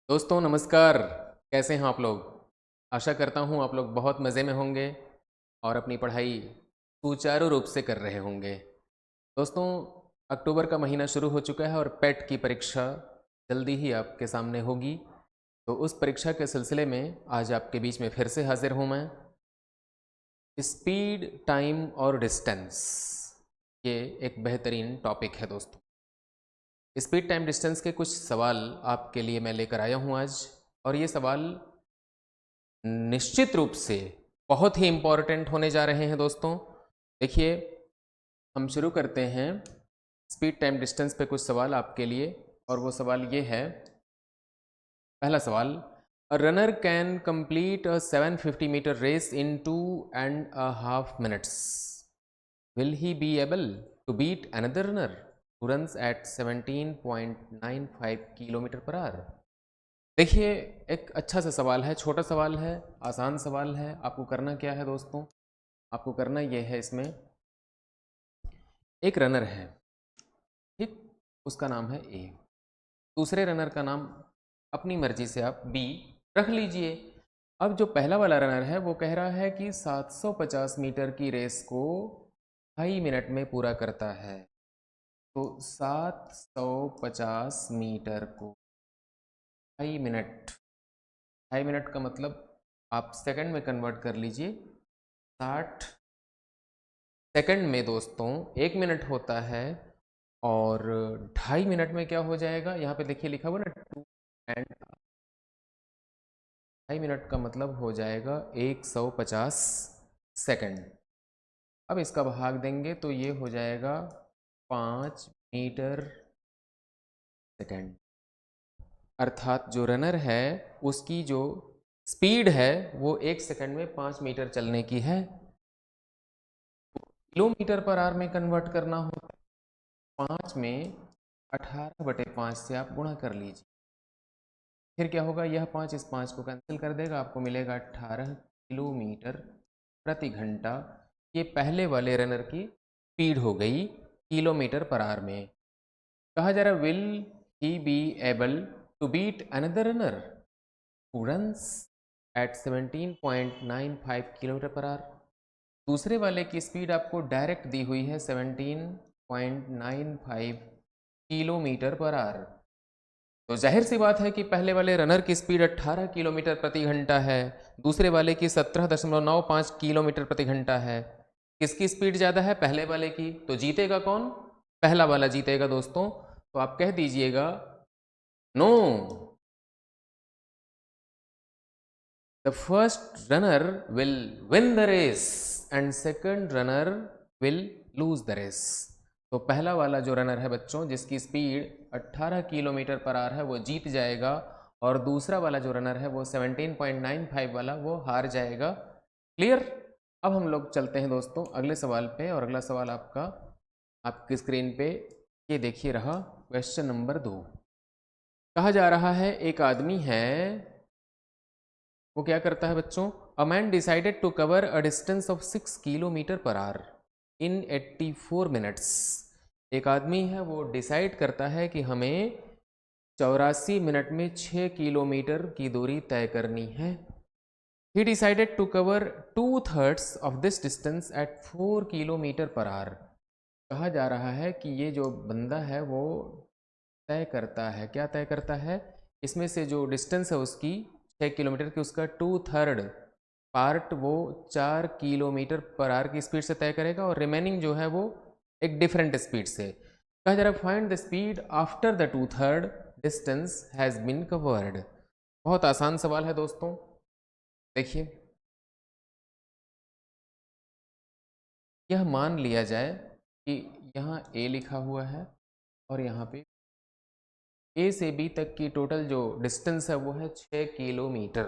दोस्तों नमस्कार। कैसे हैं आप लोग? आशा करता हूँ आप लोग बहुत मज़े में होंगे और अपनी पढ़ाई सुचारू रूप से कर रहे होंगे। दोस्तों, अक्टूबर का महीना शुरू हो चुका है और पेट की परीक्षा जल्दी ही आपके सामने होगी। तो उस परीक्षा के सिलसिले में आज आपके बीच में फिर से हाजिर हूँ मैं। स्पीड, टाइम और डिस्टेंस, ये एक बेहतरीन टॉपिक है दोस्तों। स्पीड, टाइम, डिस्टेंस के कुछ सवाल आपके लिए मैं लेकर आया हूँ आज। और ये सवाल निश्चित रूप से बहुत ही इम्पॉर्टेंट होने जा रहे हैं दोस्तों। देखिए, हम शुरू करते हैं स्पीड, टाइम, डिस्टेंस पे कुछ सवाल आपके लिए। और वो सवाल ये है। पहला सवाल, a runner can complete a 750 metre race in 2.5 minutes. Will he be able to beat another runner who runs at 17.95 kilometre per our? देखिए, एक अच्छा सा सवाल है, छोटा सवाल है, आसान सवाल है। आपको करना क्या है दोस्तों? आपको करना यह है, इसमें एक रनर है, ठीक, उसका नाम है ए। दूसरे रनर का नाम अपनी मर्जी से आप बी रख लीजिए। अब जो पहला वाला रनर है वो कह रहा है कि 750 मीटर की रेस को 2.5 मिनट में पूरा करता है। तो 750 मीटर को 2.5 मिनट, 2.5 मिनट का मतलब आप सेकंड में कन्वर्ट कर लीजिए। 60 सेकंड में दोस्तों 1 मिनट होता है। और 2.5 मिनट में क्या हो जाएगा? यहाँ पे देखिए लिखा हुआ ना, 2 एंड 2.5 मिनट का मतलब हो जाएगा 150 सेकंड। अब इसका भाग देंगे तो ये हो जाएगा 5 मीटर सेकंड। अर्थात जो रनर है उसकी जो स्पीड है वो 1 सेकंड में 5 मीटर चलने की है। किलोमीटर पर आवर में कन्वर्ट करना हो, 5 में 18/5 से आप गुणा कर लीजिए। फिर क्या होगा? यह 5 इस 5 को कैंसिल कर देगा, आपको मिलेगा 18 किलोमीटर प्रति घंटा। ये पहले वाले रनर की स्पीड हो गई किलोमीटर पर आवर में। कहा जा रहा है, will he be able to beat another runner who runs at 17.95 kilometre per hour. दूसरे वाले की स्पीड आपको डायरेक्ट दी हुई है 17.95 किलोमीटर पर आवर। तो जाहिर सी बात है कि पहले वाले रनर की स्पीड 18 किलोमीटर प्रति घंटा है, दूसरे वाले की 17.95 किलोमीटर प्रति घंटा है। किसकी स्पीड ज़्यादा है? पहले वाले की। तो जीतेगा कौन? पहला वाला जीतेगा दोस्तों। तो आप कह दीजिएगा no, the first runner will win the race and second runner will lose the race. तो पहला वाला जो रनर है बच्चों, जिसकी स्पीड 18 किलोमीटर पर आवर है, वो जीत जाएगा। और दूसरा वाला जो रनर है वो 17.95 वाला, वो हार जाएगा। क्लियर? अब हम लोग चलते हैं दोस्तों अगले सवाल पे। और अगला सवाल आपका आपकी स्क्रीन पे ये देखिए रहा, क्वेश्चन नंबर 2। कहा जा रहा है, एक आदमी है, वो क्या करता है बच्चों? A man decided to cover a distance of 6 kilometre per hour in 84 minutes. एक आदमी है, वो डिसाइड करता है कि हमें 84 मिनट में 6 किलोमीटर की दूरी तय करनी है। He decided to cover 2/3 of this distance at 4 kilometre per hour. कहा जा रहा है कि ये जो बंदा है वो तय करता है, क्या तय करता है? इसमें से जो डिस्टेंस है उसकी 6 किलोमीटर की, उसका 2/3 पार्ट वो 4 किलोमीटर पर आवर की स्पीड से तय करेगा, और रिमेनिंग जो है वो एक डिफरेंट स्पीड से। कहा जा रहा है, find the speed after the 2/3 distance has been covered. बहुत आसान सवाल है दोस्तों। देखिए, यह मान लिया जाए कि यहाँ ए लिखा हुआ है और यहाँ पे ए से बी तक की टोटल जो डिस्टेंस है वो है 6 किलोमीटर,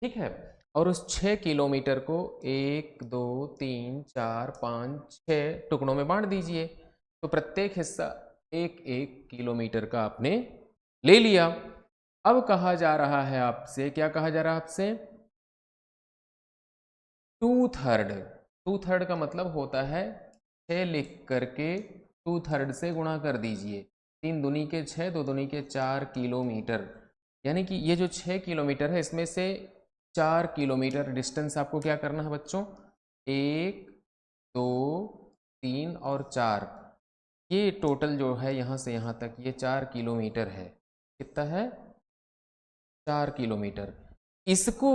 ठीक है। और उस 6 किलोमीटर को 1 2 3 4 5 6 टुकड़ों में बांट दीजिए। तो प्रत्येक हिस्सा 1 1 किलोमीटर का आपने ले लिया। अब कहा जा रहा है आपसे, क्या कहा जा रहा है आपसे? 2/3। 2/3 का मतलब होता है 6 लिख करके 2/3 से गुणा कर दीजिए। 3 दूनी के 6, 2 दूनी के 4 किलोमीटर। यानी कि ये जो 6 किलोमीटर है इसमें से 4 किलोमीटर डिस्टेंस आपको क्या करना है बच्चों, 1 2 3 और 4, ये टोटल जो है यहाँ से यहाँ तक ये 4 किलोमीटर है। कितना है, 4 किलोमीटर। इसको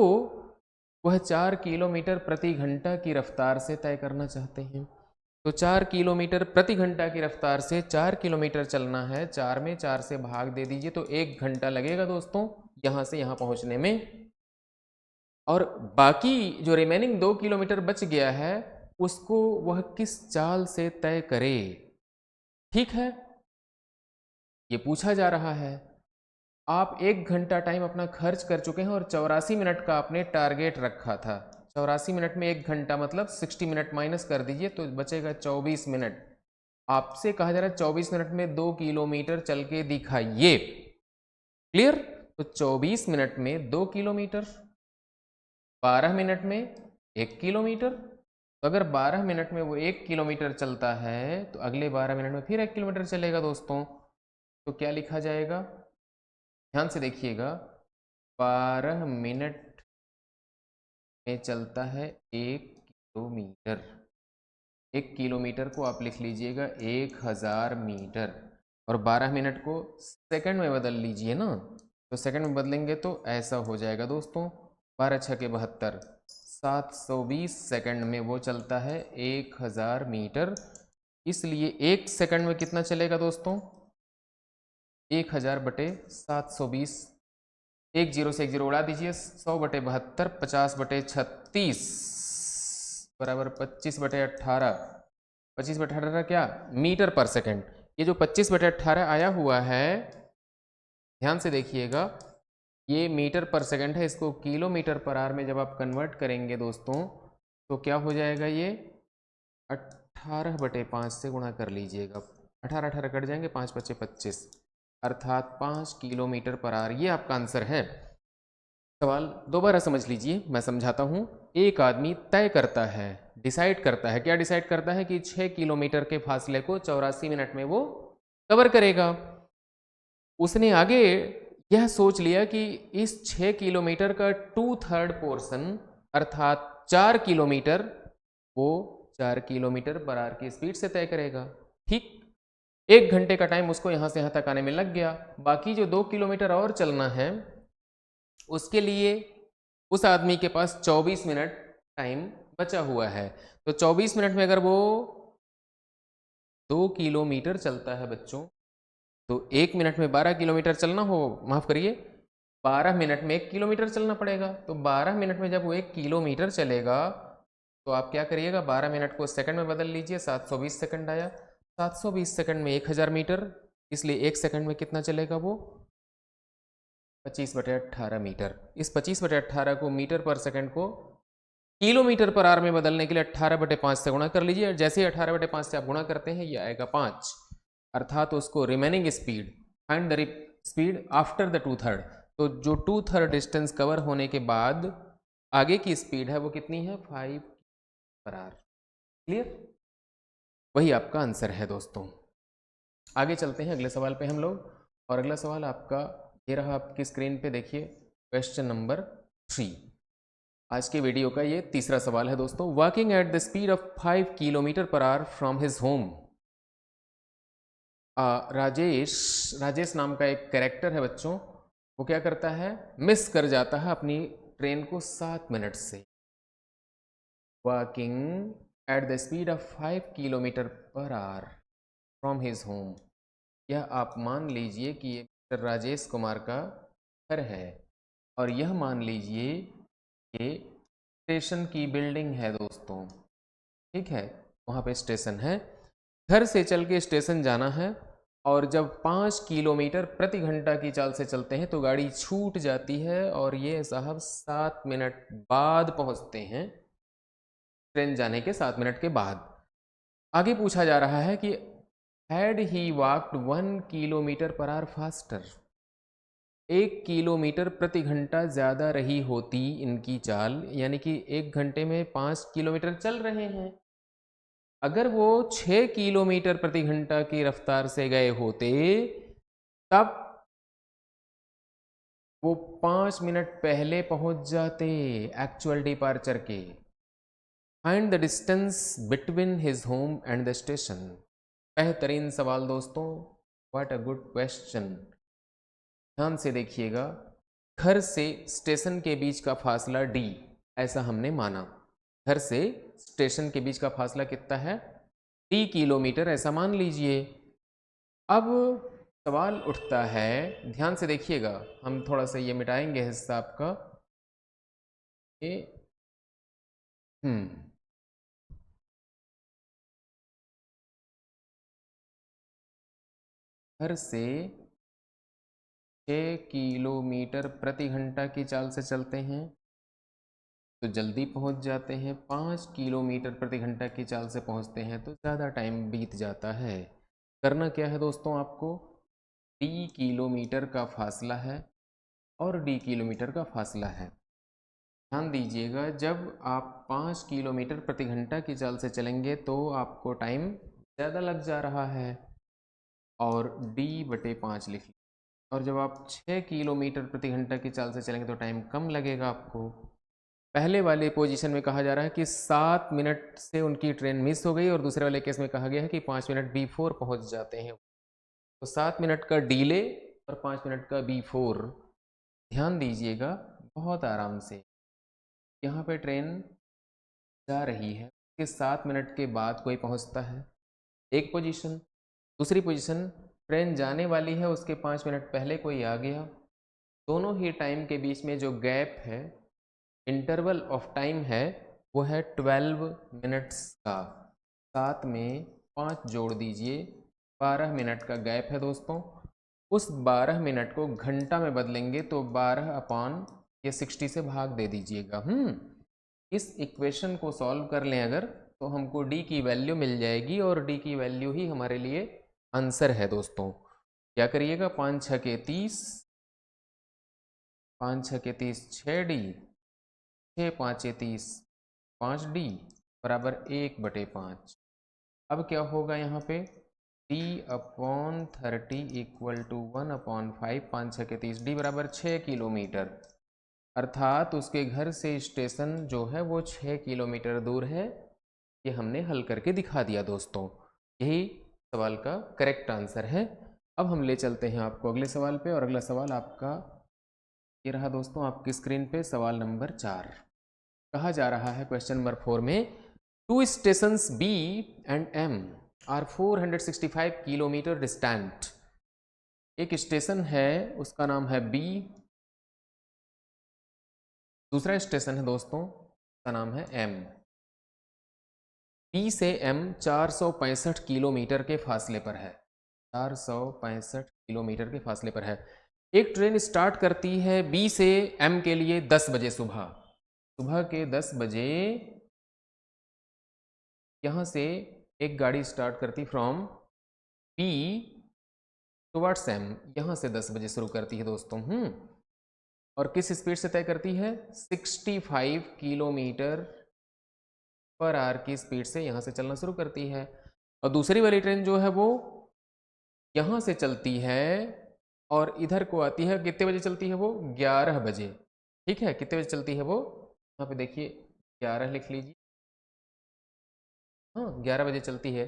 वह 4 किलोमीटर प्रति घंटा की रफ्तार से तय करना चाहते हैं। तो 4 किलोमीटर प्रति घंटा की रफ्तार से 4 किलोमीटर चलना है, 4 में 4 से भाग दे दीजिए तो 1 घंटा लगेगा दोस्तों यहाँ से यहाँ पहुँचने में। और बाकी जो रिमेनिंग 2 किलोमीटर बच गया है उसको वह किस चाल से तय करे, ठीक है, ये पूछा जा रहा है। आप 1 घंटा टाइम अपना खर्च कर चुके हैं और 84 मिनट का आपने टारगेट रखा था। 84 मिनट में 1 घंटा मतलब 60 मिनट माइनस कर दीजिए तो बचेगा 24 मिनट। आपसे कहा जा रहा है 24 मिनट में 2 किलोमीटर चल के दिखाइए। क्लियर? तो 24 मिनट में 2 किलोमीटर, 12 मिनट में 1 किलोमीटर। तो अगर 12 मिनट में वो 1 किलोमीटर चलता है तो अगले 12 मिनट में फिर 1 किलोमीटर चलेगा दोस्तों। तो क्या लिखा जाएगा, ध्यान से देखिएगा, 12 मिनट में चलता है 1 किलोमीटर। 1 किलोमीटर को आप लिख लीजिएगा 1000 मीटर और 12 मिनट को सेकंड में बदल लीजिए ना, तो सेकंड में बदलेंगे तो ऐसा हो जाएगा दोस्तों, 12 छके 72, 720 सेकंड में वो चलता है 1000 मीटर। इसलिए 1 सेकंड में कितना चलेगा दोस्तों, 1000 बटे 720, 1 जीरो से 1 जीरो उड़ा दीजिए, 100 बटे 72, 50 बटे 36 बराबर 25 बटे 18, 25 बटे 18 क्या, मीटर पर सेकंड। ये जो 25 बटे 18 आया हुआ है, ध्यान से देखिएगा, ये मीटर पर सेकंड है, इसको किलोमीटर पर आवर में जब आप कन्वर्ट करेंगे दोस्तों तो क्या हो जाएगा, ये 18 बटे 5 से गुणा कर लीजिएगा, 18 18 कट जाएंगे, 5 5 25, अर्थात 5 किलोमीटर पर आवर। ये आपका आंसर है। सवाल दोबारा समझ लीजिए, मैं समझाता हूँ। एक आदमी तय करता है, डिसाइड करता है, क्या डिसाइड करता है कि 6 किलोमीटर के फासले को 84 मिनट में वो कवर करेगा। उसने आगे यह सोच लिया कि इस 6 किलोमीटर का 2/3 पोर्शन अर्थात 4 किलोमीटर वो 4 किलोमीटर पर आवर की स्पीड से तय करेगा। ठीक, 1 घंटे का टाइम उसको यहाँ से यहाँ तक आने में लग गया। बाकी जो 2 किलोमीटर और चलना है उसके लिए उस आदमी के पास 24 मिनट टाइम बचा हुआ है। तो 24 मिनट में अगर वो 2 किलोमीटर चलता है बच्चों, तो 1 मिनट में 12 किलोमीटर चलना हो, माफ़ करिए 12 मिनट में 1 किलोमीटर चलना पड़ेगा। तो 12 मिनट में जब वो 1 किलोमीटर चलेगा तो आप क्या करिएगा, 12 मिनट को सेकंड में बदल लीजिए, 720 सेकंड आया, 720 सेकंड में 1000 मीटर, इसलिए 1 सेकंड में कितना चलेगा वो, 25 बटे 18 मीटर। इस 25 बटे 18 को मीटर पर सेकंड को किलोमीटर पर आवर में बदलने के लिए 18 बटे 5 से गुणा कर लीजिए। जैसे ही 18 बटे 5 से आप गुणा करते हैं ये आएगा 5, अर्थात उसको remaining speed, find the speed after the 2/3। तो जो 2/3 डिस्टेंस कवर होने के बाद आगे की स्पीड है वो कितनी है, 5 पर आवर। क्लियर? वही आपका आंसर है दोस्तों। आगे चलते हैं अगले सवाल पे हम लोग, और अगला सवाल आपका ये रहा आपकी स्क्रीन पे, देखिए क्वेश्चन नंबर 3। आज के वीडियो का ये तीसरा सवाल है दोस्तों। Walking at the speed of 5 kilometre per our from his home, Rajesh नाम का एक कैरेक्टर है बच्चों, वो क्या करता है, मिस कर जाता है अपनी ट्रेन को 7 मिनट से। Walking at the speed of 5 kilometre per our from his home, यह आप मान लीजिए कि ये मिस्टर राजेश कुमार का घर है, और यह मान लीजिए ये स्टेशन की बिल्डिंग है दोस्तों। ठीक है, वहाँ पे स्टेशन है, घर से चल के स्टेशन जाना है, और जब 5 किलोमीटर प्रति घंटा की चाल से चलते हैं तो गाड़ी छूट जाती है, और ये साहब 7 मिनट बाद पहुँचते हैं, ट्रेन जाने के 7 मिनट के बाद। आगे पूछा जा रहा है कि had he walked 1 kilometre per our faster, 1 kilometre प्रति घंटा ज़्यादा रही होती इनकी चाल, यानी कि 1 घंटे में 5 किलोमीटर चल रहे हैं, अगर वो 6 किलोमीटर प्रति घंटा की रफ्तार से गए होते तब वो 5 मिनट पहले पहुंच जाते एक्चुअल डिपार्चर के। Find the distance between his home and the station. बेहतरीन सवाल दोस्तों, व्हाट अ गुड क्वेश्चन। ध्यान से देखिएगा, घर से स्टेशन के बीच का फासला d, ऐसा हमने माना। घर से स्टेशन के बीच का फासला कितना है? d किलोमीटर, ऐसा मान लीजिए। अब सवाल उठता है, ध्यान से देखिएगा, हम थोड़ा सा ये मिटाएंगे हिस्सा आपका। ये घर से 6 किलोमीटर प्रति घंटा की चाल से चलते हैं तो जल्दी पहुंच जाते हैं। 5 किलोमीटर प्रति घंटा की चाल से पहुंचते हैं तो ज़्यादा टाइम बीत जाता है। करना क्या है दोस्तों, आपको d किलोमीटर का फासला है और d किलोमीटर का फासला है। ध्यान दीजिएगा, जब आप 5 किलोमीटर प्रति घंटा की चाल से चलेंगे तो आपको टाइम ज़्यादा लग जा रहा है और d/5 लिख लीजिए। और जब आप 6 किलोमीटर प्रति घंटा की चाल से चलेंगे तो टाइम कम लगेगा आपको। पहले वाले पोजीशन में कहा जा रहा है कि 7 मिनट से उनकी ट्रेन मिस हो गई और दूसरे वाले केस में कहा गया है कि 5 मिनट बिफोर पहुंच जाते हैं। तो 7 मिनट का डिले और 5 मिनट का बिफोर। ध्यान दीजिएगा बहुत आराम से, यहाँ पे ट्रेन जा रही है, कि 7 मिनट के बाद कोई पहुंचता है, एक पोजीशन। दूसरी पोजीशन, ट्रेन जाने वाली है, उसके 5 मिनट पहले कोई आ गया। दोनों ही टाइम के बीच में जो गैप है, इंटरवल ऑफ टाइम है, वो है 12 मिनट्स का। 7 में 5 जोड़ दीजिए, 12 मिनट का गैप है दोस्तों। उस 12 मिनट को घंटा में बदलेंगे तो 12/60 से भाग दे दीजिएगा। इस इक्वेशन को सॉल्व कर लें अगर, तो हमको d की वैल्यू मिल जाएगी और d की वैल्यू ही हमारे लिए आंसर है दोस्तों। क्या करिएगा, 5 6 के 30, 5 6 के 30 6d, 6 5 30 5d बराबर 1/5। अब क्या होगा यहाँ पे, d/30 इक्वल टू 1/5, 5 6 के 30, d बराबर 6 किलोमीटर। अर्थात उसके घर से स्टेशन जो है वो 6 किलोमीटर दूर है। ये हमने हल करके दिखा दिया दोस्तों, यही सवाल का करेक्ट आंसर है। अब हम ले चलते हैं आपको अगले सवाल पे, और अगला सवाल आपका ये रहा दोस्तों आपकी स्क्रीन पे, सवाल नंबर 4। कहा जा रहा है क्वेश्चन नंबर 4 में, two stations B and M are 465 kilometre distant. एक स्टेशन है उसका नाम है B, दूसरा स्टेशन है दोस्तों उसका नाम है M। B से M 465 किलोमीटर के फासले पर है, 465 किलोमीटर के फासले पर है। एक ट्रेन स्टार्ट करती है B से M के लिए 10 बजे सुबह के 10 बजे यहाँ से एक गाड़ी स्टार्ट करती फ्रॉम B टुवर्ड्स M, यहाँ से 10 बजे शुरू करती है दोस्तों। और किस स्पीड से तय करती है, 65 किलोमीटर पर आवर की स्पीड से यहाँ से चलना शुरू करती है। और दूसरी वाली ट्रेन जो है वो यहाँ से चलती है और इधर को आती है, कितने बजे चलती है वो, 11 बजे। ठीक है, कितने बजे चलती है वो, यहाँ पे देखिए 11 लिख लीजिए। हाँ 11 बजे चलती है।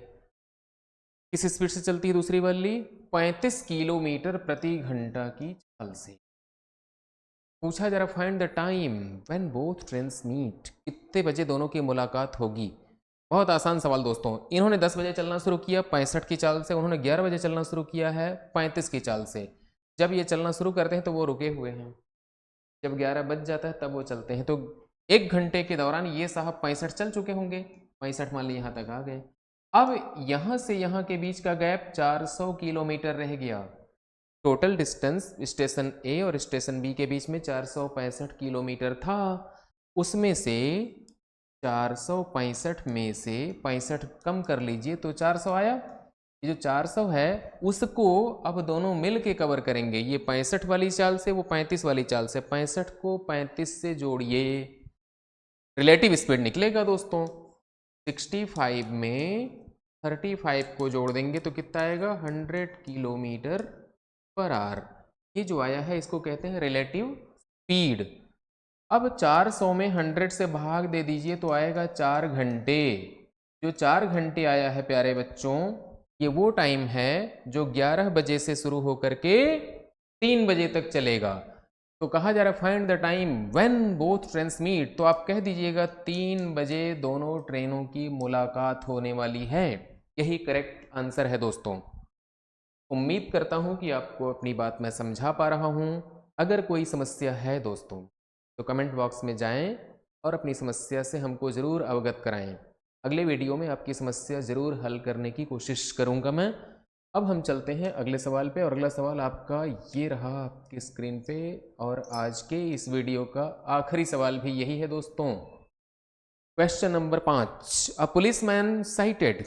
किस स्पीड से चलती है दूसरी वाली, 35 किलोमीटर प्रति घंटा की चाल से। पूछा जरा find the time when both trains meet, कितने बजे दोनों की मुलाकात होगी। बहुत आसान सवाल दोस्तों, इन्होंने 10 बजे चलना शुरू किया 65 की चाल से, उन्होंने 11 बजे चलना शुरू किया है 35 की चाल से। जब ये चलना शुरू करते हैं तो वो रुके हुए हैं, जब 11 बज जाता है तब वो चलते हैं। तो 1 घंटे के दौरान ये साहब 65 चल चुके होंगे, 65 मान ली यहाँ तक आ गए। अब यहाँ से यहाँ के बीच का गैप 400 किलोमीटर रह गया। टोटल डिस्टेंस स्टेशन ए और स्टेशन बी के बीच में 465 किलोमीटर था, उसमें से 465 में से 65 कम कर लीजिए तो 400 आया। ये जो 400 है उसको अब दोनों मिल के कवर करेंगे, ये 65 वाली चाल से वो 35 वाली चाल से। 65 को 35 से जोड़िए, रिलेटिव स्पीड निकलेगा दोस्तों। 65 में 35 को जोड़ देंगे तो कितना आएगा, 100 किलोमीटर पर आवर। ये जो आया है इसको कहते हैं रिलेटिव स्पीड। अब 400 में 100 से भाग दे दीजिए तो आएगा 4 घंटे। जो 4 घंटे आया है प्यारे बच्चों, ये वो टाइम है जो 11 बजे से शुरू होकर के 3 बजे तक चलेगा। तो कहा जा रहा है find the time when both trains meet, तो आप कह दीजिएगा 3 बजे दोनों ट्रेनों की मुलाकात होने वाली है। यही करेक्ट आंसर है दोस्तों। उम्मीद करता हूं कि आपको अपनी बात मैं समझा पा रहा हूं। अगर कोई समस्या है दोस्तों तो कमेंट बॉक्स में जाएं और अपनी समस्या से हमको ज़रूर अवगत कराएं। अगले वीडियो में आपकी समस्या ज़रूर हल करने की कोशिश करूंगा मैं। अब हम चलते हैं अगले सवाल पे, और अगला सवाल आपका ये रहा आपकी स्क्रीन पे, और आज के इस वीडियो का आखिरी सवाल भी यही है दोस्तों। Question number 5, a policeman sighted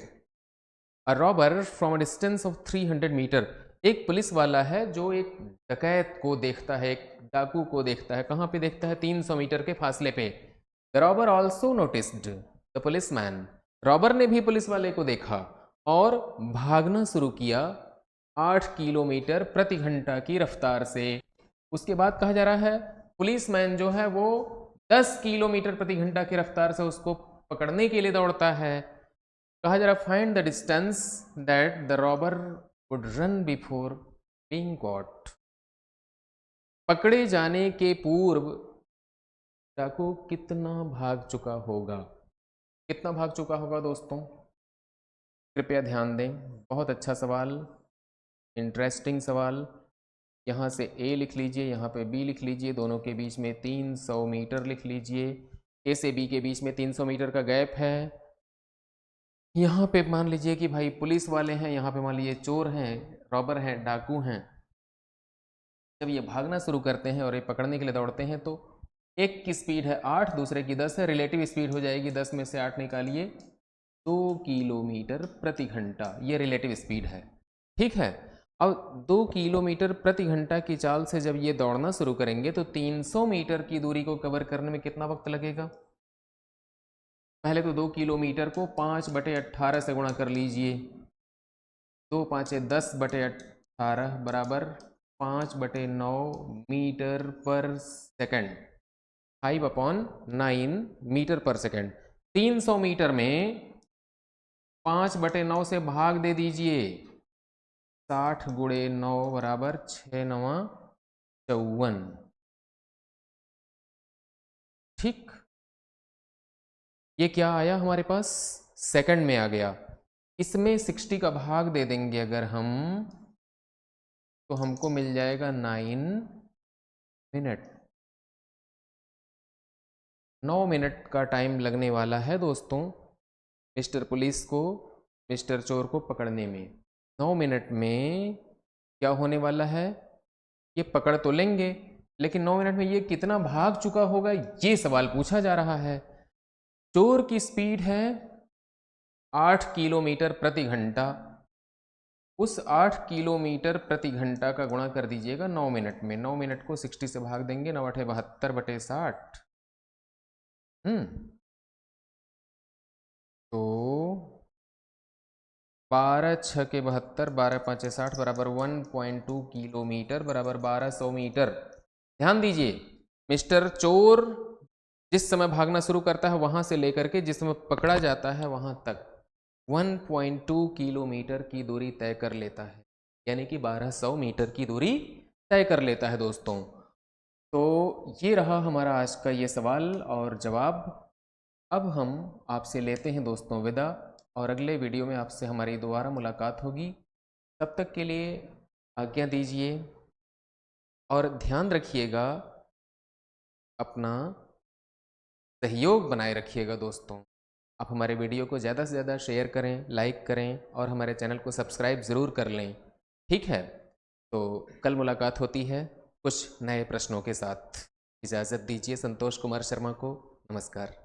a robber from a distance of 300 metre. एक पुलिस वाला है जो एक डकैत को देखता है, एक डाकू को देखता है। कहाँ पे देखता है? 300 मीटर के फासले पे। The robber also noticed the policeman, robber ने भी पुलिस वाले को देखा और भागना शुरू किया 8 किलोमीटर प्रति घंटा की रफ्तार से। उसके बाद कहा जा रहा है पुलिसमैन जो है वो 10 किलोमीटर प्रति घंटा की रफ्तार से उसको पकड़ने के लिए दौड़ता है। कहा जा रहा find the distance that the robber would run before being caught. पकड़े जाने के पूर्व डाकू कितना भाग चुका होगा? कितना भाग चुका होगा दोस्तों? कृपया ध्यान दें, बहुत अच्छा सवाल, इंटरेस्टिंग सवाल। यहाँ से ए लिख लीजिए, यहाँ पे बी लिख लीजिए, दोनों के बीच में 300 मीटर लिख लीजिए। ए से बी के बीच में 300 मीटर का गैप है। यहाँ पे मान लीजिए कि भाई पुलिस वाले हैं, यहाँ पे मान लीजिए चोर हैं, रॉबर हैं, डाकू हैं। जब ये भागना शुरू करते हैं और ये पकड़ने के लिए दौड़ते हैं तो एक की स्पीड है 8, दूसरे की 10 है, रिलेटिव स्पीड हो जाएगी 10 में से 8 निकालिए 2 किलोमीटर प्रति घंटा, ये रिलेटिव स्पीड है। ठीक है, अब 2 किलोमीटर प्रति घंटा की चाल से जब ये दौड़ना शुरू करेंगे तो 300 मीटर की दूरी को कवर करने में कितना वक्त लगेगा? पहले तो 2 किलोमीटर को 5/18 से गुणा कर लीजिए। 2 5 10/18 बराबर 5/9 मीटर पर सेकंड, 5/9 मीटर पर सेकंड। 300 मीटर में 5/9 से भाग दे दीजिए, 60 गुणे 9 बराबर 6 9 54। ठीक, ये क्या आया हमारे पास? सेकंड में आ गया। इसमें 60 का भाग दे देंगे अगर हम, तो हमको मिल जाएगा 9 मिनट। 9 मिनट का टाइम लगने वाला है दोस्तों मिस्टर पुलिस को मिस्टर चोर को पकड़ने में। 9 मिनट में क्या होने वाला है? ये पकड़ तो लेंगे, लेकिन 9 मिनट में ये कितना भाग चुका होगा, ये सवाल पूछा जा रहा है। चोर की स्पीड है 8 किलोमीटर प्रति घंटा। उस 8 किलोमीटर प्रति घंटा का गुणा कर दीजिएगा 9 मिनट में। 9 मिनट को 60 से भाग देंगे, 9 8 72/60। तो 12 6 के 72, 12 5 60 बराबर 1.2 किलोमीटर बराबर 1200 मीटर। ध्यान दीजिए, मिस्टर चोर जिस समय भागना शुरू करता है वहां से लेकर के जिस समय पकड़ा जाता है वहां तक 1.2 किलोमीटर की दूरी तय कर लेता है, यानी कि 1200 मीटर की दूरी तय कर लेता है दोस्तों। तो ये रहा हमारा आज का ये सवाल और जवाब। अब हम आपसे लेते हैं दोस्तों विदा, और अगले वीडियो में आपसे हमारी दोबारा मुलाकात होगी। तब तक के लिए आज्ञा दीजिए और ध्यान रखिएगा, अपना सहयोग बनाए रखिएगा दोस्तों। आप हमारे वीडियो को ज़्यादा से ज़्यादा शेयर करें, लाइक करें और हमारे चैनल को सब्सक्राइब ज़रूर कर लें। ठीक है, तो कल मुलाकात होती है कुछ नए प्रश्नों के साथ। इजाज़त दीजिए संतोष कुमार शर्मा को। नमस्कार।